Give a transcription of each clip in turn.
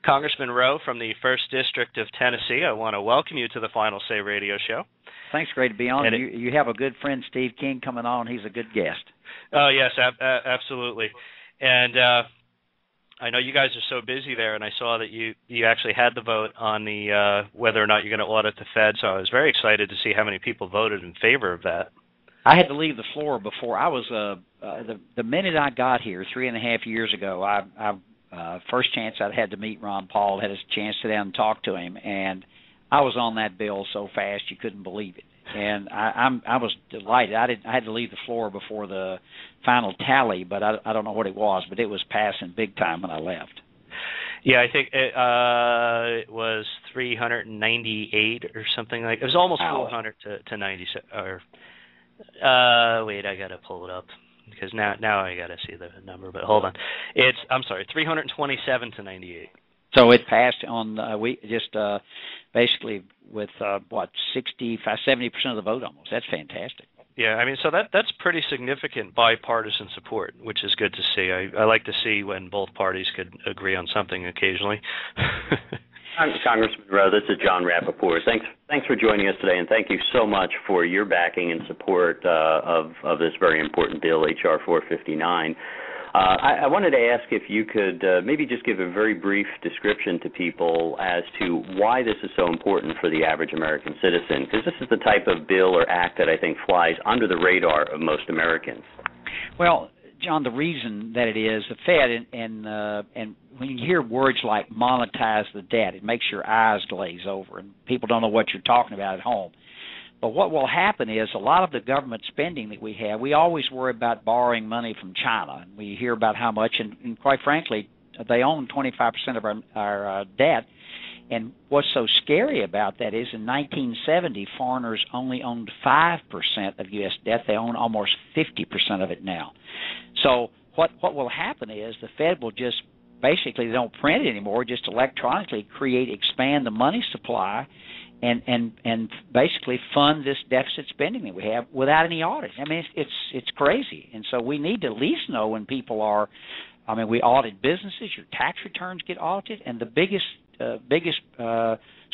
Congressman Roe from the 1st District of Tennessee. I want to welcome you to the Final Say radio show. Thanks, great to be on. You have a good friend, Steve King, coming on. He's a good guest. Oh, yes, absolutely. And I know you guys are so busy there, and I saw that you actually had the vote on the whether or not you're going to audit the Fed, so I was very excited to see how many people voted in favor of that. I had to leave the floor before. I was the minute I got here 3.5 years ago, first chance I'd had to meet Ron Paul, had a chance to sit down and talk to him, and I was on that bill so fast you couldn't believe it. And I was delighted. I had to leave the floor before the final tally, but I don't know what it was, but it was passing big time when I left. Yeah, I think it was 398 or something like. It was almost 400 to 96. Or wait, I gotta pull it up because now I gotta see the number. But hold on, I'm sorry, 327 to 98. So it passed on basically with 65-70% of the vote almost. That's fantastic. Yeah, I mean, so that's pretty significant bipartisan support, which is good to see. I like to see when both parties could agree on something occasionally. Congressman Roe, this is Jon Rappaport. Thanks for joining us today, and thank you so much for your backing and support of this very important bill, H.R. 459. I wanted to ask if you could maybe just give a very brief description to people as to why this is so important for the average American citizen, because this is the type of bill or act that I think flies under the radar of most Americans. Well, John, the reason that it is the Fed, and when you hear words like monetize the debt, it makes your eyes glaze over, and people don't know what you're talking about at home. But what will happen is a lot of the government spending that we have, we always worry about borrowing money from China. And we hear about how much, and quite frankly, they own 25% of our debt. And what's so scary about that is in 1970, foreigners only owned 5% of U.S. debt. They own almost 50% of it now. So what will happen is the Fed will just basically, they don't print it anymore, just electronically expand the money supply and basically fund this deficit spending that we have without any audit. I mean, it's crazy. And so we need to at least know when people are, I mean, we audit businesses, your tax returns get audited, and the biggest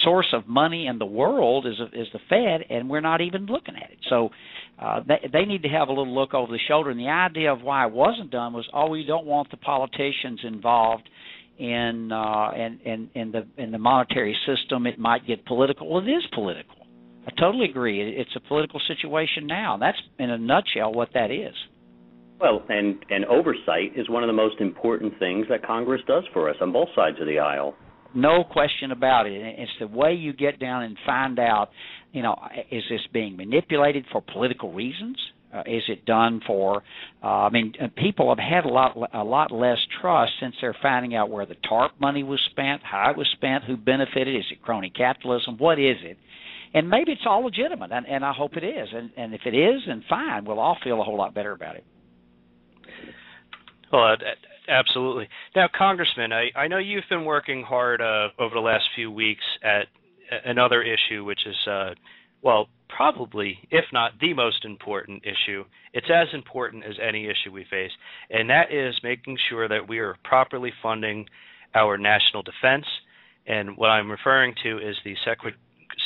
source of money in the world is the Fed, and we're not even looking at it. So they need to have a little look over the shoulder. And the idea of why it wasn't done was, we don't want the politicians involved in the monetary system. It might get political. Well, it is political. I totally agree. It's a political situation now. That's, in a nutshell, what that is. Well, and oversight is one of the most important things that Congress does for us on both sides of the aisle. No question about it. It's the way you get down and find out, is this being manipulated for political reasons? Is it done for, people have had a lot less trust since they're finding out where the TARP money was spent, how it was spent, who benefited, is it crony capitalism, what is it? And maybe it's all legitimate, and I hope it is. And if it is, then fine, we'll all feel a whole lot better about it. Well, absolutely. Now, Congressman, I know you've been working hard over the last few weeks at another issue, which is, probably, if not the most important issue. It's as important as any issue we face, and that is making sure that we are properly funding our national defense. And what I'm referring to is the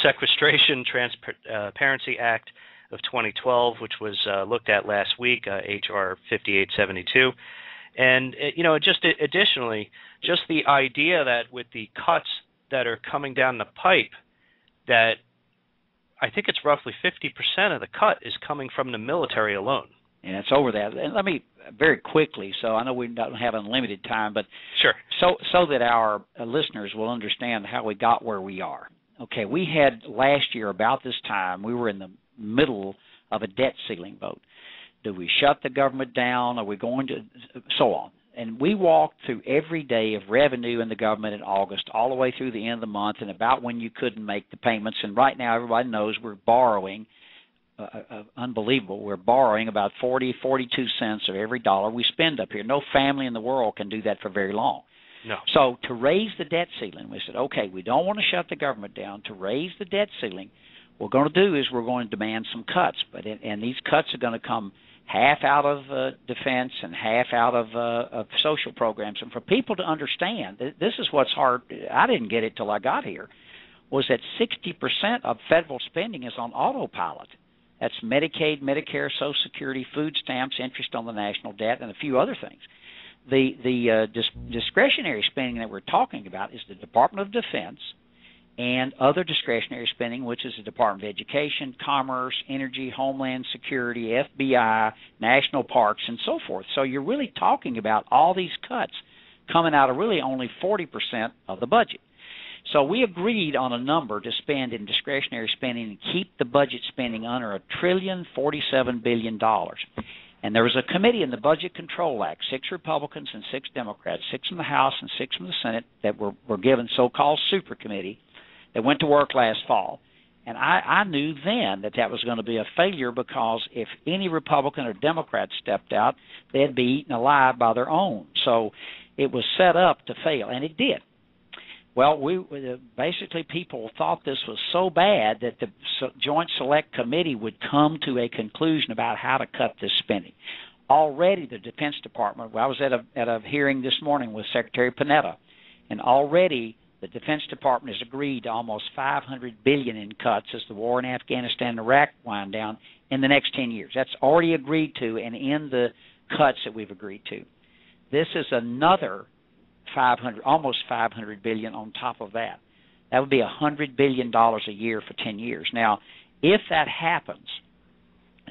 Sequestration Transparency Act of 2012, which was looked at last week, H.R. 5872. And, just additionally, just the idea that with the cuts that are coming down the pipe, that I think it's roughly 50% of the cut is coming from the military alone. And it's over that. And let me very quickly, so I know we don't have unlimited time, but sure, so that our listeners will understand how we got where we are. Okay, we had last year about this time, we were in the middle of a debt ceiling vote. Do we shut the government down? Are we going to, so on? And we walked through every day of revenue in the government in August all the way through the end of the month and about when you couldn't make the payments. And right now everybody knows we're borrowing, unbelievable, we're borrowing about 42 cents of every dollar we spend up here. No family in the world can do that for very long. No. So to raise the debt ceiling, we said, okay, we don't want to shut the government down. To raise the debt ceiling, what we're going to do is we're going to demand some cuts. And these cuts are going to come half out of defense and half out of social programs. And for people to understand, this is what's hard. I didn't get it till I got here, was that 60% of federal spending is on autopilot. That's Medicaid, Medicare, Social Security, food stamps, interest on the national debt, and a few other things. The discretionary spending that we're talking about is the Department of Defense and other discretionary spending, which is the Department of Education, Commerce, Energy, Homeland Security, FBI, National Parks, and so forth. So you're really talking about all these cuts coming out of really only 40% of the budget. So we agreed on a number to spend in discretionary spending and keep the budget spending under $1.047 billion. And there was a committee in the Budget Control Act, 6 Republicans and 6 Democrats, 6 in the House and 6 in the Senate, that were given so-called super committee that went to work last fall. And I knew then that was going to be a failure, because if any Republican or Democrat stepped out, they'd be eaten alive by their own. So it was set up to fail, and it did. Well, basically people thought this was so bad that the Joint Select Committee would come to a conclusion about how to cut this spending. Already the Defense Department, I was at a hearing this morning with Secretary Panetta, and already the Defense Department has agreed to almost $500 billion in cuts as the war in Afghanistan and Iraq wind down in the next 10 years. That's already agreed to and in the cuts that we've agreed to. This is another almost $500 billion on top of that. That would be $100 billion a year for 10 years. Now, if that happens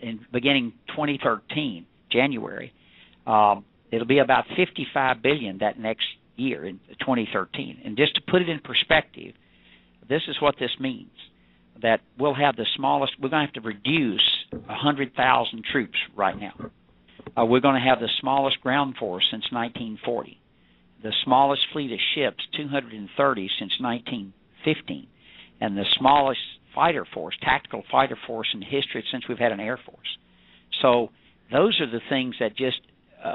in beginning 2013, January, it'll be about $55 billion that next year in 2013. And just to put it in perspective, this is what this means, that we'll have the smallest, we're going to have to reduce 100,000 troops right now. We're going to have the smallest ground force since 1940. The smallest fleet of ships, 230 since 1915, and the smallest fighter force, tactical fighter force in history since we've had an Air Force. So those are the things that just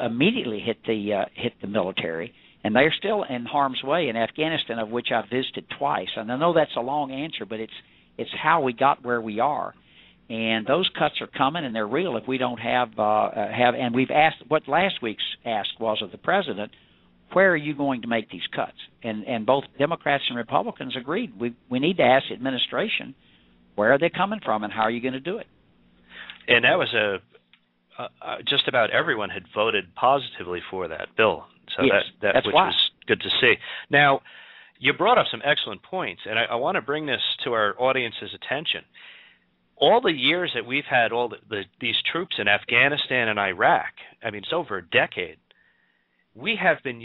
immediately hit the military, and they're still in harm's way in Afghanistan, of which I've visited twice. And I know that's a long answer, but it's how we got where we are. And those cuts are coming, and they're real if we don't have and we've asked, what last week's ask was of the President, where are you going to make these cuts? And both Democrats and Republicans agreed. We need to ask the administration, where are they coming from, and how are you going to do it? And that was just about everyone had voted positively for that bill. So yes, that's which why. Was good to see. Now, you brought up some excellent points, and I want to bring this to our audience's attention. All the years that we've had these troops in Afghanistan and Iraq, I mean, it's over a decade, we have been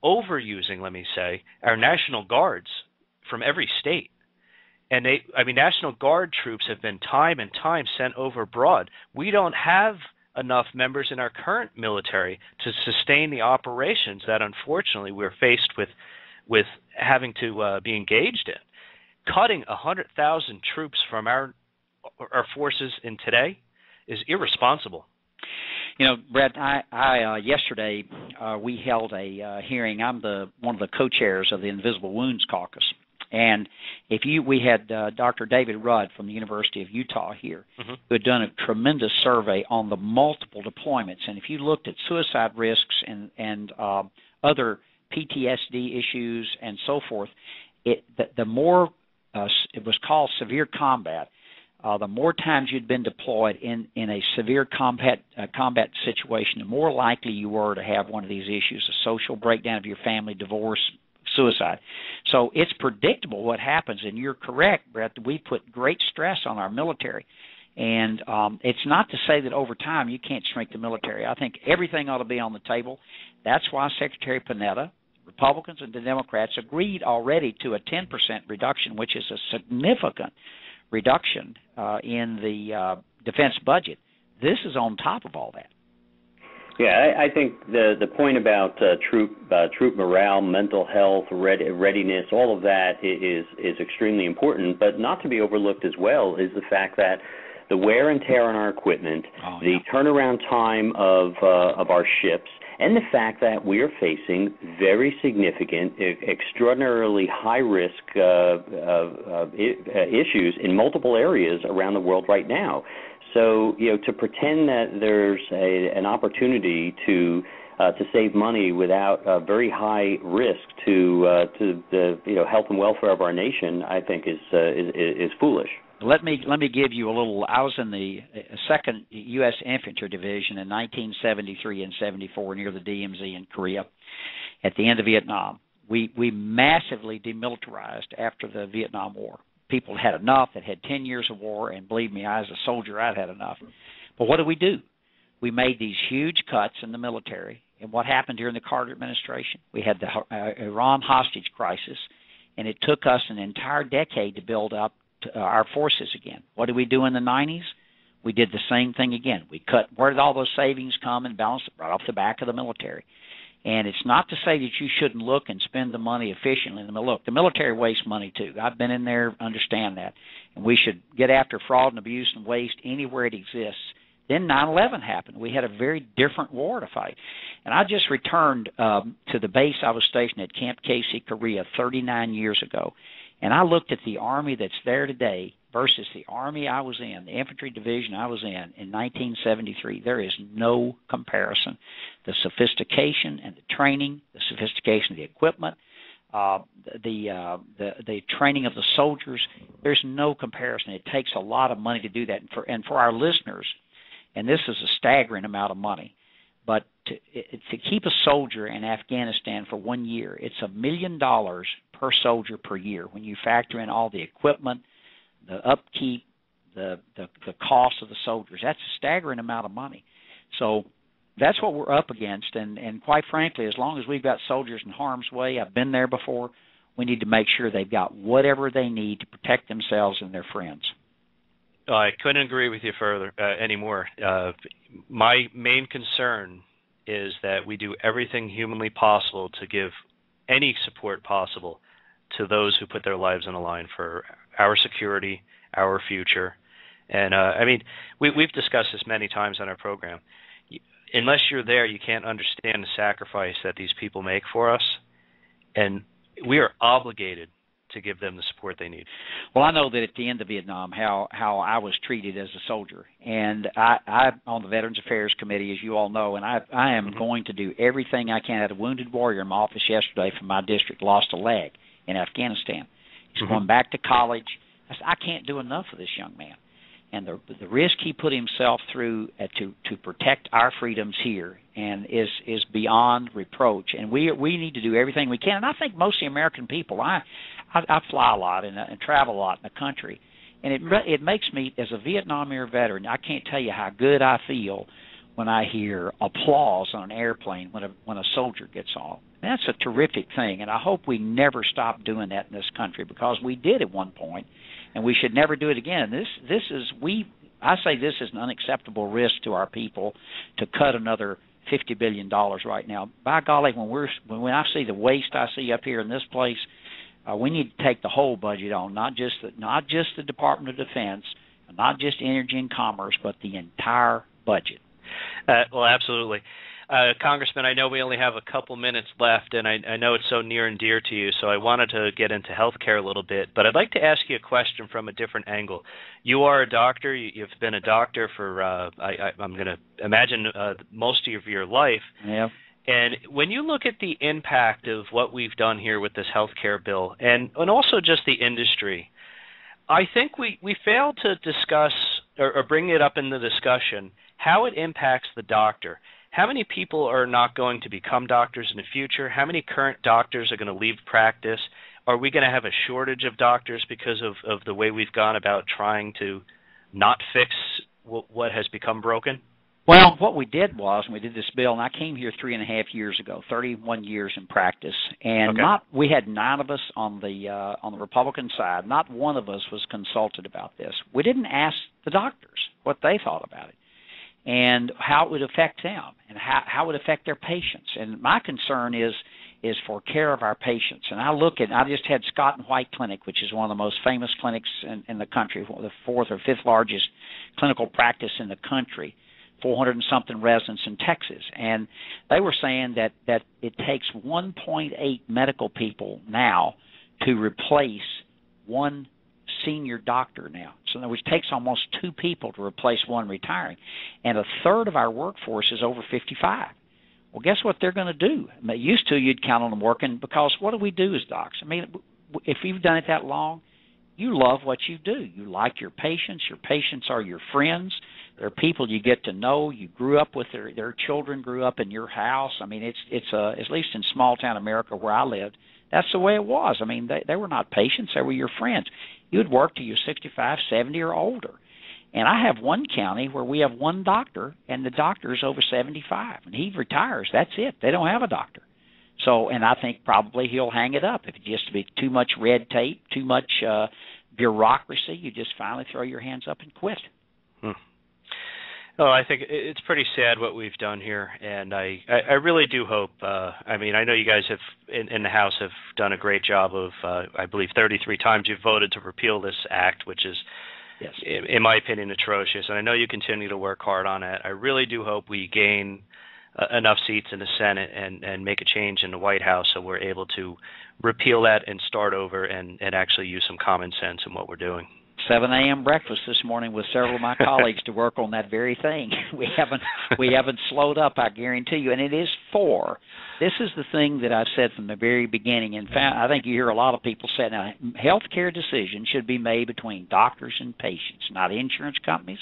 overusing, let me say, our National Guards from every state. And National Guard troops have been time and time sent over abroad. We don't have enough members in our current military to sustain the operations that unfortunately we're faced with having to be engaged in. Cutting 100,000 troops from our forces in today is irresponsible. You know, Brett, I yesterday we held a hearing. I'm one of the co-chairs of the Invisible Wounds Caucus, and we had Dr. David Rudd from the University of Utah here, who had done a tremendous survey on the multiple deployments. And if you looked at suicide risks and other PTSD issues and so forth, the more it was called severe combat. The more times you'd been deployed in a severe combat situation, the more likely you were to have one of these issues, a social breakdown of your family, divorce, suicide. So it's predictable what happens, and you're correct, Brett, that we put great stress on our military. And it's not to say that over time you can't shrink the military. I think everything ought to be on the table. That's why Secretary Panetta, Republicans and the Democrats, agreed already to a 10% reduction, which is a significant reduction in the defense budget. This is on top of all that. Yeah, I think the point about troop morale, mental health, readiness, all of that is extremely important, but not to be overlooked as well is the fact that the wear and tear on our equipment, the turnaround time of our ships, and the fact that we are facing very significant, extraordinarily high-risk issues in multiple areas around the world right now. So, to pretend that there's an opportunity to save money without very high risk to the health and welfare of our nation, I think is foolish. Let me give you a little. I was in the 2nd U.S. Infantry Division in 1973 and 74 near the DMZ in Korea at the end of Vietnam. We massively demilitarized after the Vietnam War. People had enough. That had 10 years of war, and believe me, I as a soldier, I'd had enough. But what did? We made these huge cuts in the military. And what happened during the Carter administration? We had the Iran hostage crisis, and it took us an entire decade to build up our forces again. What did we do in the 90s? We did the same thing again. We cut. Where did all those savings come and balance it? Right off the back of the military. And it's not to say that you shouldn't look and spend the money efficiently. Look, the military wastes money too. I've been in there, understand that. And we should get after fraud and abuse and waste anywhere it exists. Then 9/11 happened. We had a very different war to fight. And I just returned to the base I was stationed at, Camp Casey, Korea, 39 years ago. And I looked at the Army that's there today versus the Army I was in, the infantry division I was in 1973. There is no comparison. The sophistication and the training, the sophistication of the equipment, the training of the soldiers, there's no comparison. It takes a lot of money to do that. And for our listeners, and this is a staggering amount of money, but to keep a soldier in Afghanistan for 1 year, it's $1 million per soldier per year when you factor in all the equipment, the upkeep, the cost of the soldiers. That's a staggering amount of money. So that's what we're up against, and quite frankly, as long as we've got soldiers in harm's way, I've been there before, we need to make sure they've got whatever they need to protect themselves and their friends. I couldn't agree with you further anymore. My main concern is that we do everything humanly possible to give any support possible to those who put their lives on the line for our security, our future. And, I mean, we've discussed this many times on our program. Unless you're there, you can't understand the sacrifice that these people make for us, and we are obligated to give them the support they need. Well, I know that at the end of Vietnam, how I was treated as a soldier, and I'm on the Veterans Affairs Committee, as you all know, and I am going to do everything I can. I had a wounded warrior in my office yesterday from my district, lost a leg in Afghanistan. He's going back to college. I said, I can't do enough for this young man. And the risk he put himself through to protect our freedoms here and is beyond reproach. And we need to do everything we can. And I think most of the American people, I fly a lot and travel a lot in the country, and it makes me, as a Vietnam-era veteran, I can't tell you how good I feel when I hear applause on an airplane when a soldier gets off. That's a terrific thing, and I hope we never stop doing that in this country, because we did at one point, and we should never do it again. I say this is an unacceptable risk to our people to cut another $50 billion right now. By golly, when I see the waste I see up here in this place, we need to take the whole budget on, not just the Department of Defense, not just Energy and Commerce, but the entire budget. Well, absolutely. Congressman, I know we only have a couple minutes left, and I know it's so near and dear to you, so I wanted to get into health care a little bit, but I'd like to ask you a question from a different angle. You are a doctor. You've been a doctor for, I'm going to imagine, most of your life. Yeah. And when you look at the impact of what we've done here with this health care bill, and also just the industry, I think we failed to discuss or bring it up in the discussion how it impacts the doctor. How many people are not going to become doctors in the future? How many current doctors are going to leave practice? Are we going to have a shortage of doctors because of the way we've gone about trying to not fix what has become broken? Well, what we did was, we did this bill, and I came here 3.5 years ago, 31 years in practice, and we had 9 of us on the Republican side. Not one of us was consulted about this. We didn't ask the doctors what they thought about it and how it would affect them and how it would affect their patients. And my concern is for care of our patients. And I just had Scott and White Clinic, which is one of the most famous clinics in the country, the 4th or 5th largest clinical practice in the country, 400 and something residents in Texas. And they were saying that it takes 1.8 medical people now to replace one senior doctor now. So in other words, it takes almost 2 people to replace one retiring. And a third of our workforce is over 55. Well, guess what they're going to do? Used to, you'd count on them working because what do we do as docs? I mean, if you've done it that long, you love what you do. You like your patients. Your patients are your friends. They're people you get to know. You grew up with their children grew up in your house. I mean, it's at least in small town America where I lived, that's the way it was. I mean, they were not patients. They were your friends. You would work till you're 65, 70, or older. And I have one county where we have one doctor, and the doctor is over 75. And he retires. That's it. They don't have a doctor. So, and I think probably he'll hang it up. If it just be too much red tape, too much bureaucracy, you just finally throw your hands up and quit. Oh, I think it's pretty sad what we've done here, and I really do hope. I mean, I know you guys have in the House have done a great job of. I believe 33 times you've voted to repeal this act, which is, yes, in my opinion, atrocious. And I know you continue to work hard on it. I really do hope we gain enough seats in the Senate and make a change in the White House so we're able to repeal that and start over and actually use some common sense in what we're doing. 7 a.m. breakfast this morning with several of my colleagues to work on that very thing. We haven't slowed up, I guarantee you, and it is this is the thing that I've said from the very beginning. In fact, I think you hear a lot of people say now, health care decisions should be made between doctors and patients, not insurance companies,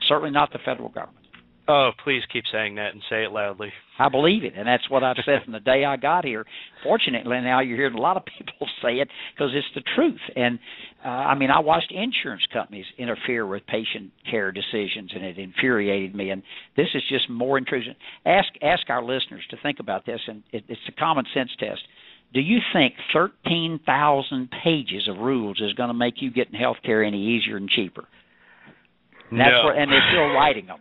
certainly not the federal government. Oh, please keep saying that and say it loudly. I believe it, and that's what I've said from the day I got here. Fortunately, now you're hearing a lot of people say it because it's the truth. And, I mean, I watched insurance companies interfere with patient care decisions, and it infuriated me. And this is just more intrusion. Ask our listeners to think about this, and it's a common sense test. Do you think 13,000 pages of rules is going to make you getting health care any easier and cheaper? No. And they're still writing them.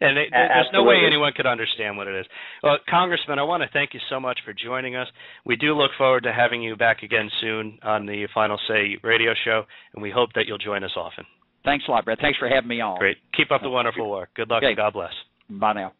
And there's no way anyone could understand what it is. Well, Congressman, I want to thank you so much for joining us. We do look forward to having you back again soon on the Final Say radio show, and we hope that you'll join us often. Thanks a lot, Brett. Thanks for having me on. Great. Keep up the wonderful work. Good luck and God bless. Bye now.